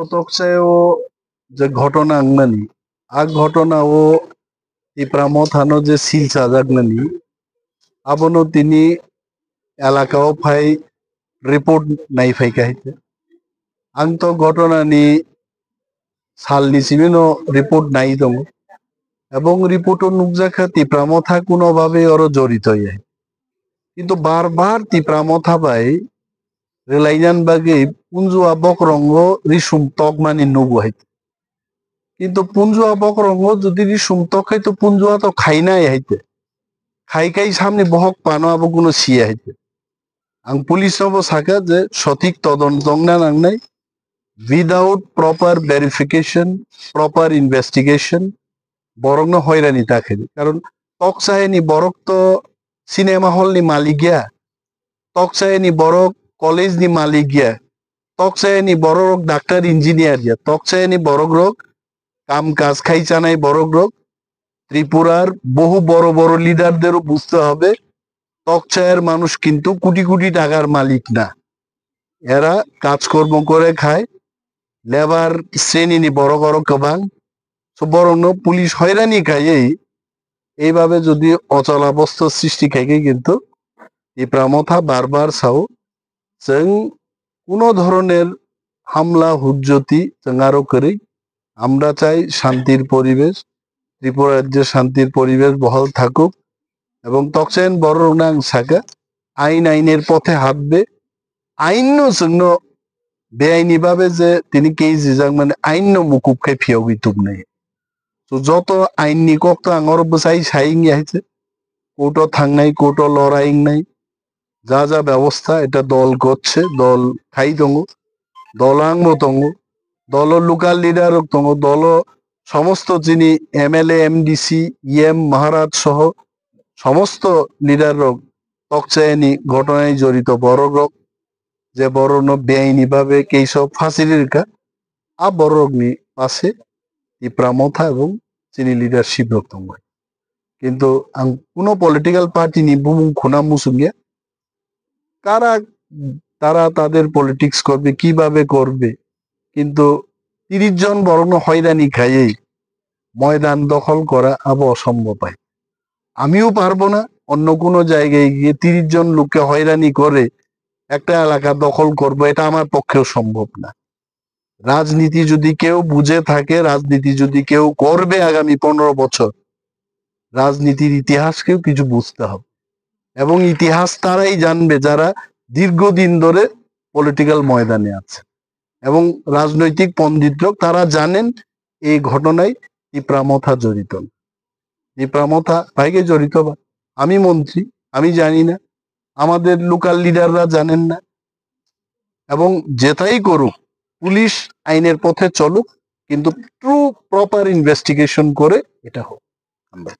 তকসায়ও যে ঘটনা আংনানি ঘটনা ও ইপ্রামথানো যে সিলসা জাগনানি আবনো তিনি এলাকাও ফাই রিপোর্ট নাই ফাইকাইতে আং তো ঘটনা নি সালনি সিমেনো রিপোর্ট নাই দङ এবং রিপোর্টও নুকজাখা তিপ্রামথা কোনোভাবে ওরও জড়িত ইয়ে কিন্তু বারবার তিপ্রামথা বাই রেলাইজান বাগে পুঞ্জুয়া বকরঙ্গ রিসুম তক মানি নুগুহাইতে কিন্তু পুঞ্জুয়া বকরঙ্গ যদি রিসুম তক খাইতো পুঞ্জুয়া তো খাই নাই হাইতে খাই সামনে বহক পানো আবো কোনো সিয়ে হাইতে আং পুলিশ নবো সাকা যে সঠিক তদন্ত না নাংনাই without proper verification proper investigation বরং হয়রানি তাকে কারণ তকসায়নি বরক তো সিনেমা হল নি মালিক গিয়া তকসায়নি বরক কলেজ নি মালিক গিয়া তকসায়নি বড় রোগ ডাক্তার ইঞ্জিনিয়ার গিয়া তকসায়নি বড় রোগ কাম কাজ খাই চানাই বড় রোগ ত্রিপুরার বহু বড় বড় লিডারদেরও বুঝতে হবে তকসায়ের মানুষ কিন্তু কোটি কোটি টাকার মালিক না এরা কাজকর্ম করে খায় লেবার শ্রেণী নি বড় বড় কবাং বরং পুলিশ হয়রানি খায় এইভাবে যদি অচলাবস্থার সৃষ্টি খাইকে কিন্তু এই প্রামথা বারবার চাও जों কোনো ধরনের হামলা হুজ্জতি जों আরো করি আমরা চাই শান্তির পরিবেশ ত্রিপুরা রাজ্যে শান্তির পরিবেশ বহাল থাকুক এবং তকসাইন বড় নাং সাকা আইনের পথে হাঁটবে আইন জন্য বেআইনি ভাবে যে তিনি কেজি যাং মানে আইন মুকুব খাই ফিয়াও গিতুব নেই তো যত আইন নিকক তো আঙর বসাই সাইং আইছে কোর্টও থাংনাই কোর্টও লড়াইং নাই যা যা ব্যবস্থা এটা দল করছে দল খাই দङ দলাংবো দङ দল লোকাল লিডার দङ দল সমস্ত যিনি এমএলএ এমডিসি ইএম মহারাজ সহ সমস্ত লিডার তকচায়নি ঘটনায় জড়িত বড় রোগ যে বড় বেআইনি ভাবে কেইসব ফাঁসির রেখা বড় রোগনি পাশে প্রামথা এবং চিনি লিডারশিপ রক্তম কিন্তু কোনো পলিটিক্যাল পার্টি নি বুমুং খুনা মুসুঙ্গিয়া কারা তারা তাদের পলিটিক্স করবে কিভাবে করবে কিন্তু 30 জন বরং হয়রানি খাইয়েই ময়দান দখল করা আবো অসম্ভব হয় আমিও পারবো না অন্য কোনো জায়গায় গিয়ে 30 জন লোককে হয়রানি করে একটা এলাকা দখল করব এটা আমার পক্ষেও সম্ভব না রাজনীতি যদি কেউ বুঝে থাকে রাজনীতি যদি কেউ করবে আগামী 15 বছর রাজনীতির ইতিহাসকেও কিছু বুঝতে হবে এবং ইতিহাস তারাই জানবে যারা দীর্ঘদিন ধরে পলিটিক্যাল ময়দানে আছে এবং রাজনৈতিক পণ্ডিতরা তারা জানেন এই ঘটনায় প্রামথা জড়িত প্রামথা ভাইকে জড়িত বা আমি মন্ত্রী আমি জানি না আমাদের লোকাল লিডাররা জানেন না এবং যেটাই করুক পুলিশ আইনের পথে চলুক কিন্তু ট্রু প্রপার ইনভেস্টিগেশন করে এটা হোক আমরা